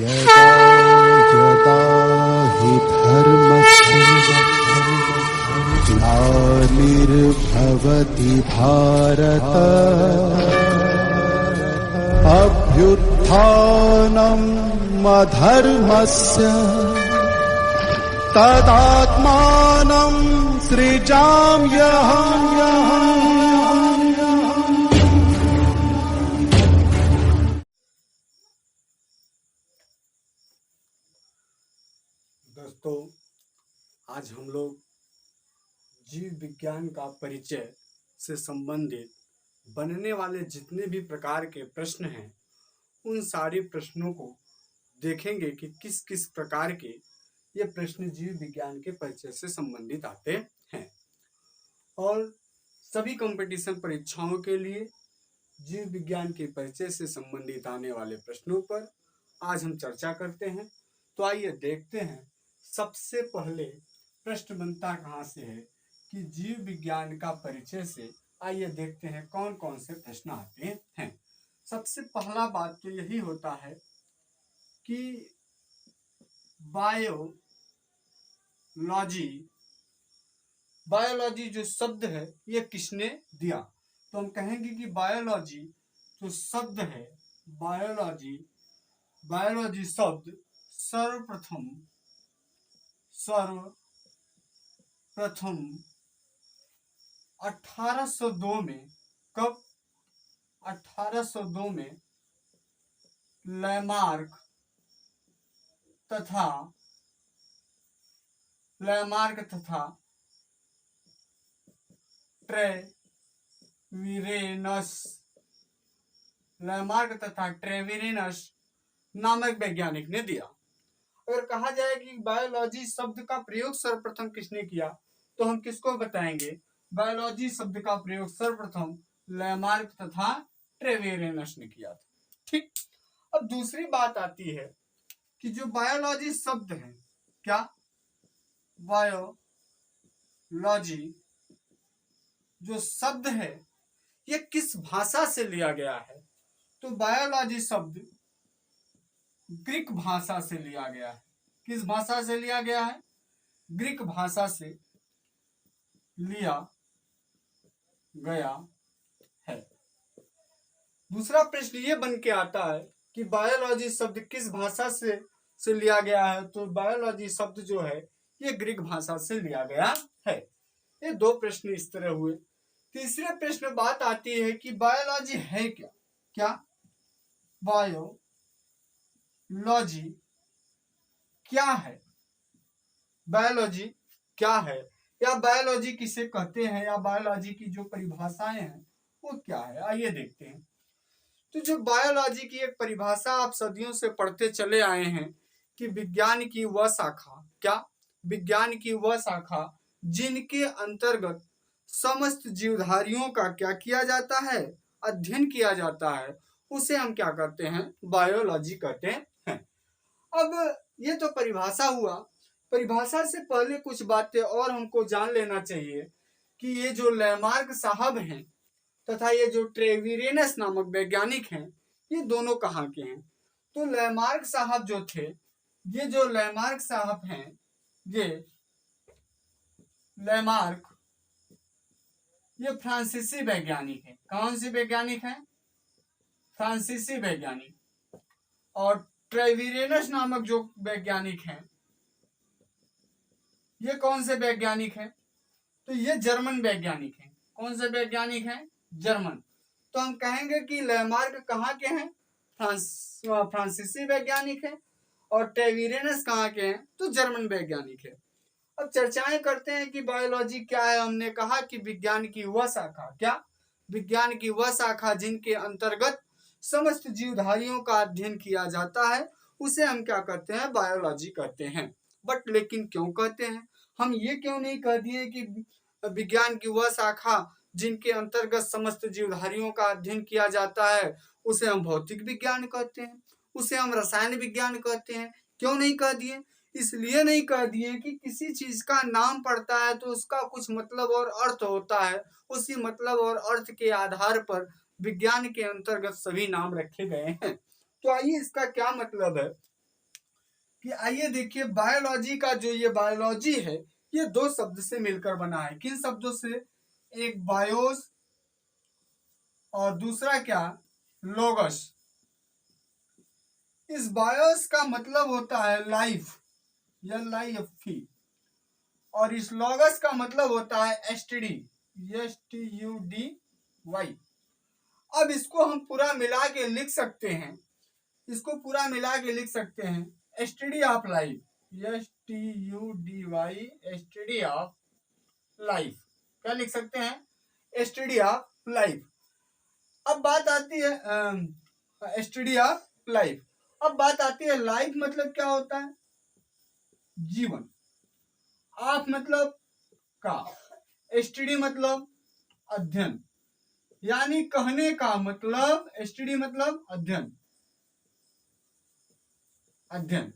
यदा यदा हि धर्मस्य ग्लानिर्भवति भारत अभ्युत्थानम् अधर्मस्य तदात्मानं सृजाम्यहम्। दोस्तों, आज हम लोग जीव विज्ञान का परिचय से संबंधित बनने वाले जितने भी प्रकार के प्रश्न हैं उन सारे प्रश्नों को देखेंगे कि किस किस प्रकार के ये प्रश्न जीव विज्ञान के परिचय से संबंधित आते हैं। और सभी कंपटीशन परीक्षाओं के लिए जीव विज्ञान के परिचय से संबंधित आने वाले प्रश्नों पर आज हम चर्चा करते हैं। तो आइए देखते हैं सबसे पहले प्रश्न बनता कहाँ से है कि जीव विज्ञान का परिचय से। आइए देखते हैं कौन कौन से प्रश्न आते हैं। सबसे पहला बात तो यही होता है कि बायोलॉजी जो शब्द है ये किसने दिया। तो हम कहेंगे कि बायोलॉजी जो शब्द है, बायोलॉजी शब्द सर्वप्रथम 1802 में, कब? 1802 में लैमार्क तथा ट्रेविरेनस नामक वैज्ञानिक ने दिया। अगर कहा जाए कि बायोलॉजी शब्द का प्रयोग सर्वप्रथम किसने किया तो हम किसको बताएंगे? बायोलॉजी शब्द का प्रयोग सर्वप्रथम लैमार्क तथा ट्रेविरेनस ने किया था। ठीक। अब दूसरी बात आती है कि जो बायोलॉजी शब्द है, क्या बायोलॉजी जो शब्द है ये किस भाषा से लिया गया है? तो बायोलॉजी शब्द ग्रीक भाषा से लिया गया है। किस भाषा से लिया गया है? ग्रीक भाषा से लिया गया है। दूसरा प्रश्न ये बन के आता है कि बायोलॉजी शब्द किस भाषा से लिया गया है। तो बायोलॉजी शब्द जो है ये ग्रीक भाषा से लिया गया है। ये दो प्रश्न इस तरह हुए। तीसरे प्रश्न बात आती है कि बायोलॉजी है क्या? क्या बायोलॉजी क्या है? बायोलॉजी क्या है, या बायोलॉजी किसे कहते हैं, या बायोलॉजी की जो परिभाषाएं हैं वो क्या है? आइए देखते हैं। तो जो बायोलॉजी की एक परिभाषा आप सदियों से पढ़ते चले आए हैं कि विज्ञान की वह शाखा, क्या? विज्ञान की वह शाखा जिनके अंतर्गत समस्त जीवधारियों का क्या किया जाता है? अध्ययन किया जाता है, उसे हम क्या कहते हैं? बायोलॉजी कहते हैं। अब ये तो परिभाषा हुआ। परिभाषा से पहले कुछ बातें और हमको जान लेना चाहिए कि ये जो लैमार्क साहब हैं तथा ये जो ट्रेविरेनस नामक वैज्ञानिक हैं ये दोनों कहाँ के हैं? तो लैमार्क साहब जो थे, ये जो लैमार्क साहब हैं, ये लैमार्क ये फ्रांसीसी वैज्ञानिक है। कौन से वैज्ञानिक हैं? फ्रांसीसी वैज्ञानिक। और ट्रेविरेनस नामक जो वैज्ञानिक हैं ये कौन से वैज्ञानिक हैं? तो ये जर्मन वैज्ञानिक हैं। कौन से वैज्ञानिक हैं? जर्मन। तो हम कहेंगे कि लैमार्क कहाँ के हैं? फ्रांसीसी वैज्ञानिक हैं। और ट्रेविरेनस कहाँ के हैं? तो जर्मन वैज्ञानिक है। अब चर्चाएं करते हैं कि बायोलॉजी क्या है। हमने कहा कि विज्ञान की वह शाखा, क्या? विज्ञान की वह शाखा जिनके अंतर्गत समस्त जीवधारियों का अध्ययन किया जाता है उसे हम क्या कहते हैं? बायोलॉजी कहते हैं। बट लेकिन क्यों कहते हैं? हम ये क्यों नहीं कह दिए कि विज्ञान की वह शाखा जिनके अंतर्गत समस्त जीवधारियों का अध्ययन किया जाता है उसे हम भौतिक विज्ञान कहते हैं, उसे हम रसायन विज्ञान कहते हैं? क्यों नहीं कह दिए? इसलिए नहीं कह दिए कि किसी चीज का नाम पड़ता है तो उसका कुछ मतलब और अर्थ होता है। उसी मतलब और अर्थ के आधार पर विज्ञान के अंतर्गत सभी नाम रखे गए हैं। तो आइए इसका क्या मतलब है कि आइए देखिए बायोलॉजी का जो ये बायोलॉजी है ये दो शब्द से मिलकर बना है। किन शब्दों से? एक बायोस और दूसरा क्या? लोगस। इस बायोस का मतलब होता है लाइफ, LIFE, और इस लॉगस का मतलब होता है एसटीडी, STUDY। अब इसको हम पूरा मिला के लिख सकते हैं, इसको पूरा मिला के लिख सकते हैं STD of life, STUDY, STD of life. क्या लिख सकते हैं? STD of life. अब बात आती है एसटीडी ऑफ लाइफ। अब बात आती है लाइफ मतलब क्या होता है? जीवन। ऑफ मतलब का, एसटीडी मतलब अध्ययन, यानी कहने का मतलब एसटीडी मतलब अध्ययन, अध्ययन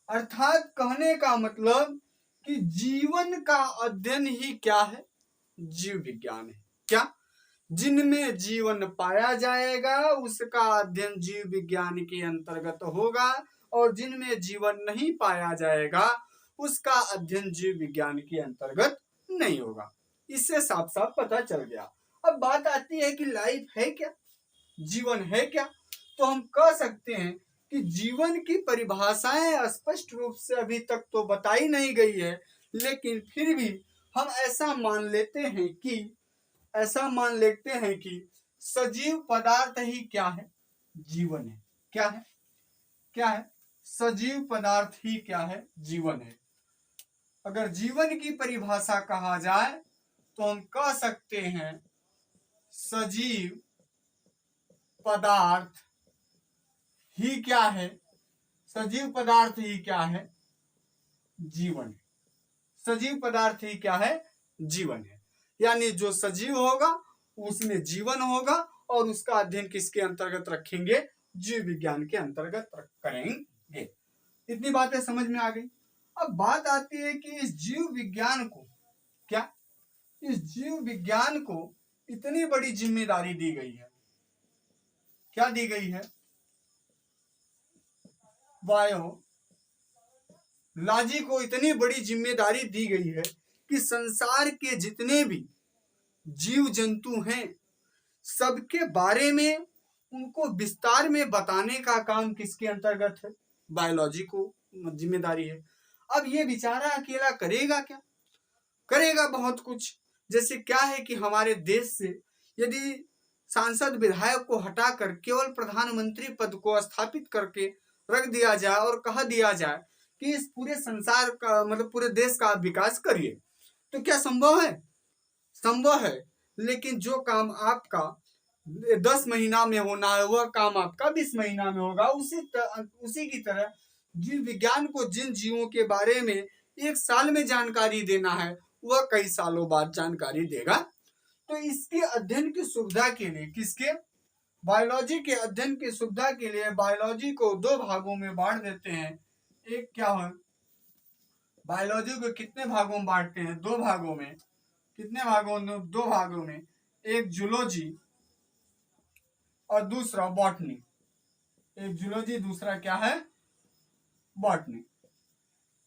अर्थात कहने का मतलब कि जीवन का अध्ययन ही क्या है? जीव विज्ञान है। क्या? जिनमें जीवन पाया जाएगा उसका अध्ययन जीव विज्ञान के अंतर्गत होगा, और जिनमें जीवन नहीं पाया जाएगा उसका अध्ययन जीव विज्ञान के अंतर्गत नहीं होगा। इससे साफ साफ पता चल गया। अब बात आती है कि लाइफ है क्या, जीवन है क्या? तो हम कह सकते हैं कि जीवन की परिभाषाएं स्पष्ट रूप से अभी तक तो बताई नहीं गई है, लेकिन फिर भी हम ऐसा मान लेते हैं कि सजीव पदार्थ ही क्या है? जीवन है। क्या है? क्या है? सजीव पदार्थ ही क्या है? जीवन है। अगर जीवन की परिभाषा कहा जाए तो हम कह सकते हैं सजीव पदार्थ ही क्या है? सजीव पदार्थ ही क्या है? जीवन है। सजीव पदार्थ ही क्या है? जीवन है। यानी जो सजीव होगा उसमें जीवन होगा, और उसका अध्ययन किसके अंतर्गत रखेंगे? जीव विज्ञान के अंतर्गत करेंगे। इतनी बातें समझ में आ गई। अब बात आती है कि इस जीव विज्ञान को क्या, इस जीव विज्ञान को इतनी बड़ी जिम्मेदारी दी गई है। क्या दी गई है? बायोलॉजी को इतनी बड़ी जिम्मेदारी दी गई है कि संसार के जितने भी जीव जंतु हैं सबके बारे में उनको विस्तार में बताने का काम किसके अंतर्गत है? बायोलॉजी को जिम्मेदारी है। अब ये बेचारा अकेला करेगा क्या? करेगा बहुत कुछ। जैसे क्या है कि हमारे देश से यदि सांसद विधायक को हटाकर केवल प्रधानमंत्री पद को स्थापित करके रख दिया जाए और कह दिया जाए कि इस पूरे संसार का मतलब पूरे देश का विकास करिए, तो क्या संभव है? संभव है। लेकिन जो काम आपका 10 महीना में होना है वह काम आपका 20 महीना में होगा। उसी की तरह जीव विज्ञान को जिन जीवों के बारे में 1 साल में जानकारी देना है वह कई सालों बाद जानकारी देगा। तो इसके अध्ययन की सुविधा के लिए, किसके? बायोलॉजी के अध्ययन की सुविधा के लिए बायोलॉजी को 2 भागों में बांट देते हैं। एक क्या है? बायोलॉजी को कितने भागों में बांटते हैं? 2 भागों में। कितने भागों में? 2 भागों में। एक जूलॉजी और दूसरा बॉटनी। एक जूलॉजी, दूसरा क्या है? बॉटनी।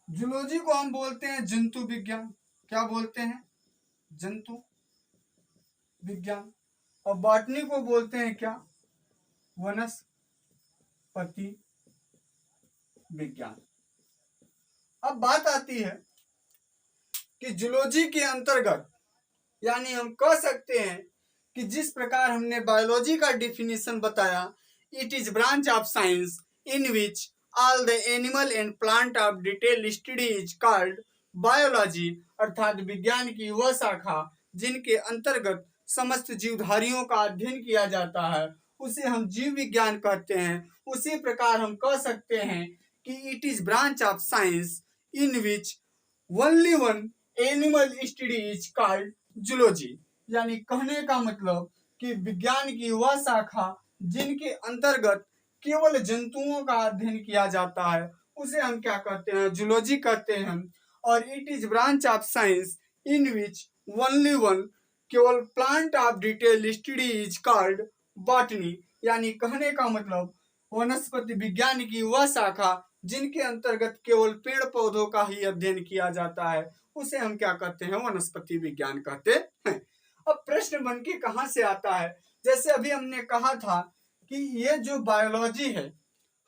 जूलॉजी को हम बोलते हैं जंतु विज्ञान। क्या बोलते हैं? जंतु विज्ञान। और बॉटनी को बोलते हैं क्या? वनस्पति विज्ञान। अब बात आती है कि जूलॉजी के अंतर्गत, यानी हम कह सकते हैं कि जिस प्रकार हमने बायोलॉजी का डिफिनेशन बताया, it is branch of science in which all the animal and plant of detail study is called biology, अर्थात विज्ञान की वह शाखा जिनके अंतर्गत समस्त जीवधारियों का अध्ययन किया जाता है उसे हम जीव विज्ञान कहते हैं। उसी प्रकार हम कह सकते हैं कि it is branch of science in which only one animal study is called zoology, यानी कहने का मतलब कि विज्ञान की वह शाखा जिनके अंतर्गत केवल जंतुओं का अध्ययन किया जाता है उसे हम क्या कहते हैं? जूलॉजी कहते हैं। और it is branch of science in which only one, केवल plant of detail study is called botany, यानी कहने का मतलब वनस्पति विज्ञान की वह शाखा जिनके अंतर्गत केवल पेड़ पौधों का ही अध्ययन किया जाता है उसे हम क्या कहते हैं, वनस्पति विज्ञान कहते हैं। अब प्रश्न बन के कहां से आता है, जैसे अभी हमने कहा था कि ये जो बायोलॉजी है,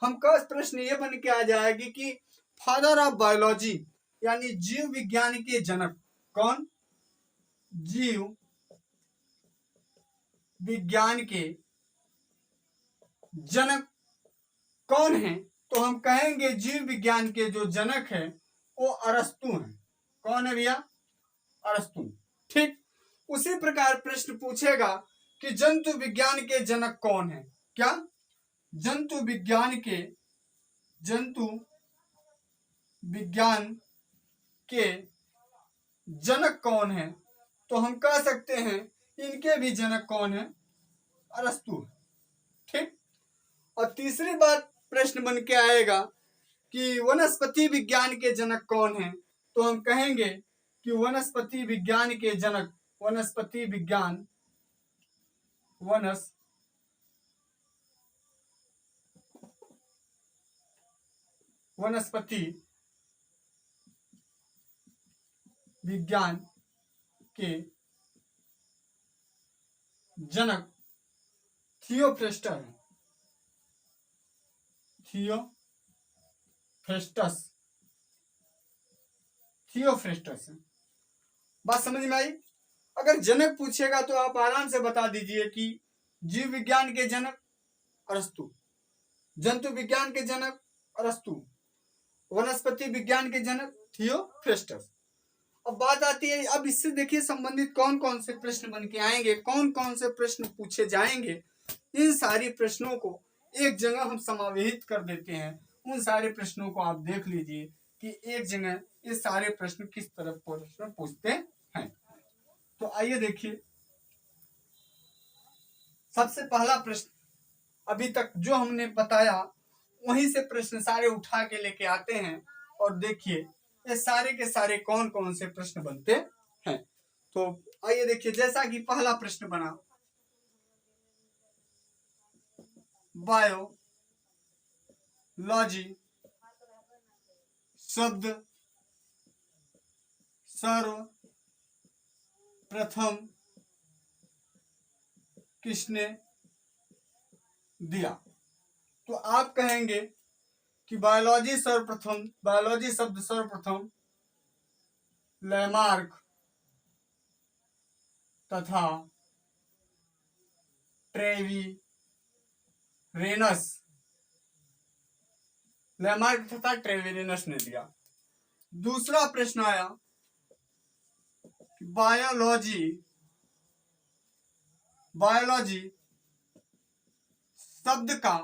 हमका प्रश्न ये बन के आ जाएगी कि फादर ऑफ बायोलॉजी यानी जीव विज्ञान के जनक कौन, जीव विज्ञान के जनक कौन है, तो हम कहेंगे जीव विज्ञान के जो जनक है वो अरस्तु हैं। कौन है भैया, अरस्तु। ठीक, उसी प्रकार प्रश्न पूछेगा कि जंतु विज्ञान के जनक कौन है, क्या जंतु विज्ञान के जनक कौन है, तो हम कह सकते हैं इनके भी जनक कौन है, अरस्तु। ठीक, और तीसरी बात प्रश्न बन के आएगा कि वनस्पति विज्ञान के जनक कौन है, तो हम कहेंगे कि वनस्पति विज्ञान के जनक, वनस्पति विज्ञान के जनक थियोफ्रेस्टस है, थियोफ्रेस्टस है। बात समझ में आई। अगर जनक पूछेगा तो आप आराम से बता दीजिए कि जीव विज्ञान के जनक अरस्तु, जंतु विज्ञान के जनक अरस्तु, वनस्पति विज्ञान के जनक थियोफ्रेस्टस। अब बात आती है, अब इससे देखिए संबंधित कौन कौन से प्रश्न बन के आएंगे, कौन कौन से प्रश्न पूछे जाएंगे। इन सारी प्रश्नों को एक जगह हम समावेशित कर देते हैं। उन सारे प्रश्नों को आप देख लीजिए कि एक जगह ये सारे प्रश्न किस तरह प्रश्न पूछते हैं। तो आइए देखिए, सबसे पहला प्रश्न अभी तक जो हमने बताया वहीं से प्रश्न सारे उठा के लेके आते हैं और देखिए ये सारे के सारे कौन कौन से प्रश्न बनते हैं। तो आइए देखिए, जैसा कि पहला प्रश्न बना, बायोलॉजी शब्द सर्वप्रथम किसने दिया, तो आप कहेंगे कि बायोलॉजी शब्द सर्वप्रथम लैमार्क तथा ट्रेविरेनस ने दिया। दूसरा प्रश्न आया कि बायोलॉजी शब्द का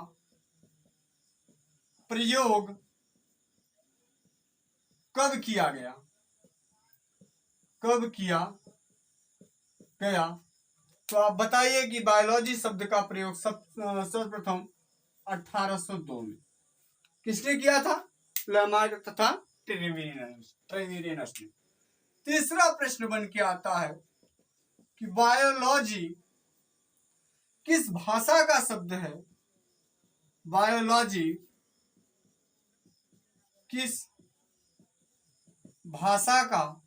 प्रयोग कब किया गया, तो आप बताइए कि बायोलॉजी शब्द का प्रयोग सर्वप्रथम 1802 में किसने किया था, लैमार्क तथा ट्रेविरेनस ने। तीसरा प्रश्न बन के आता है कि बायोलॉजी किस भाषा का शब्द है, बायोलॉजी किस भाषा का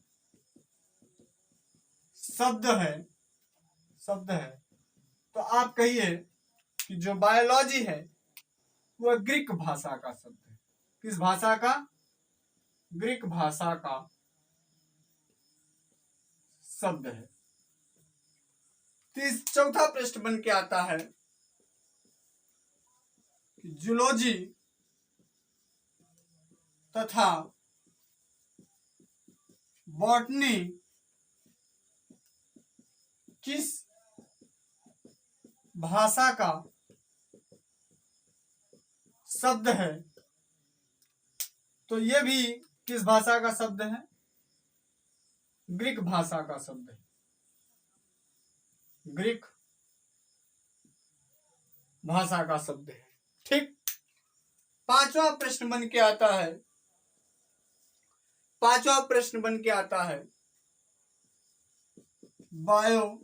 शब्द है, तो आप कहिए कि जो बायोलॉजी है वह ग्रीक भाषा का शब्द है। किस भाषा का, ग्रीक भाषा का शब्द है। चौथा प्रश्न बन के आता है कि जूलॉजी तथा बॉटनी किस भाषा का शब्द है, तो यह भी किस भाषा का शब्द है, ग्रीक भाषा का शब्द है, ग्रीक भाषा का शब्द है। ठीक, पांचवा प्रश्न बन के आता है बायोलॉजी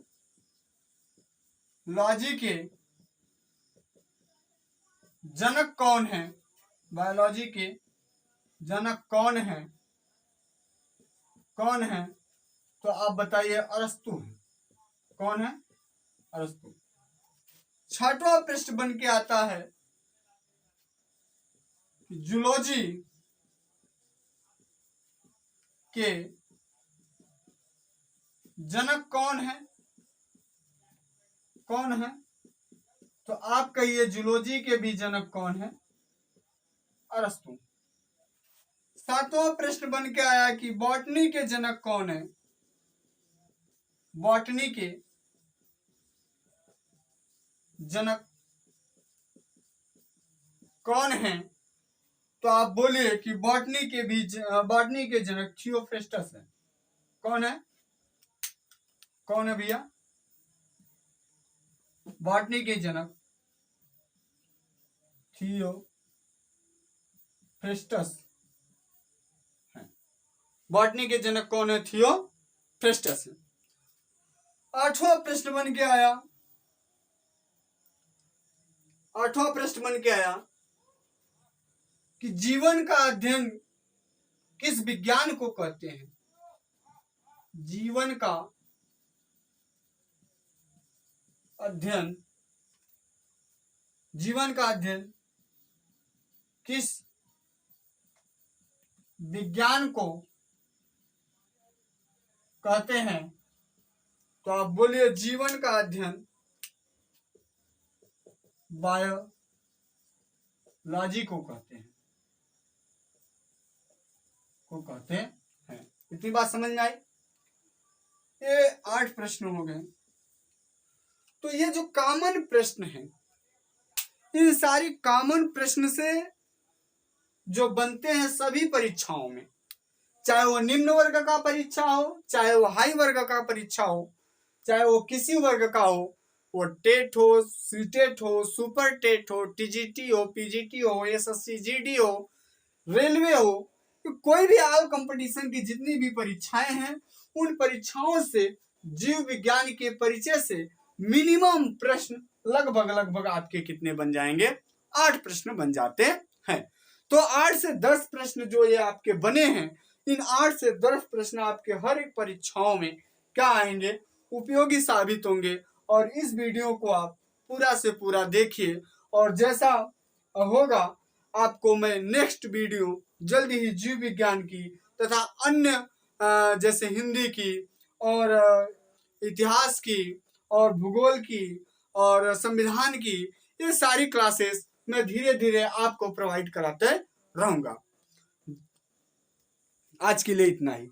के जनक कौन है, बायोलॉजी के जनक कौन है? कौन है? तो आप बताइए, अरस्तु है। कौन है? अरस्तु। छठवां प्रश्न बन के आता है, जूलॉजी के जनक कौन है? कौन है? तो आप कहिए, जूलॉजी के भी जनक कौन है? अरस्तु। सातवां प्रश्न बन के आया कि बॉटनी के जनक कौन है? बॉटनी के जनक कौन है? तो आप बोलिए कि बॉटनी के जनक थियोफ्रेस्टस है। कौन है? कौन है भैया? बॉटनी के जनक थियोफ्रेस्टस है। बॉटनी के जनक कौन है? थियोफ्रेस्टस है। आठवां प्रश्न बन के आया, आठवां प्रश्न बन के आया कि जीवन का अध्ययन किस विज्ञान को कहते हैं? जीवन का अध्ययन, जीवन का अध्ययन किस विज्ञान को कहते हैं? तो आप बोलिए, जीवन का अध्ययन बायोलॉजी को कहते हैं, को कहते हैं। इतनी बात समझ में आई? ये 8 प्रश्न हो गए। तो ये जो कॉमन प्रश्न है, इन सारी कॉमन प्रश्न से जो बनते हैं सभी परीक्षाओं में, चाहे वो निम्न वर्ग का परीक्षा हो, चाहे वो हाई वर्ग का परीक्षा हो, चाहे वो किसी वर्ग का हो, वो टेट हो, सीटेट हो, सुपर टेट हो, टीजीटी हो, पीजीटी हो, एसएससी जीडी हो, रेलवे हो, तो कोई भी ऑल कंपटीशन की जितनी भी परीक्षाएं हैं, उन परीक्षाओं से जीव विज्ञान के परिचय से मिनिमम प्रश्न लगभग आपके कितने बन जाएंगे? 8 प्रश्न बन जाते हैं। तो 8 से 10 प्रश्न जो ये आपके बने हैं, इन 8 से 10 प्रश्न आपके हर एक परीक्षाओं में क्या आएंगे? उपयोगी साबित होंगे। और इस वीडियो को आप पूरा से पूरा देखिए, और जैसा होगा आपको मैं नेक्स्ट वीडियो जल्दी ही जीव विज्ञान की तथा अन्य जैसे हिंदी की और इतिहास की और भूगोल की और संविधान की, ये सारी क्लासेस मैं धीरे धीरे आपको प्रोवाइड कराते रहूंगा। आज के लिए इतना ही।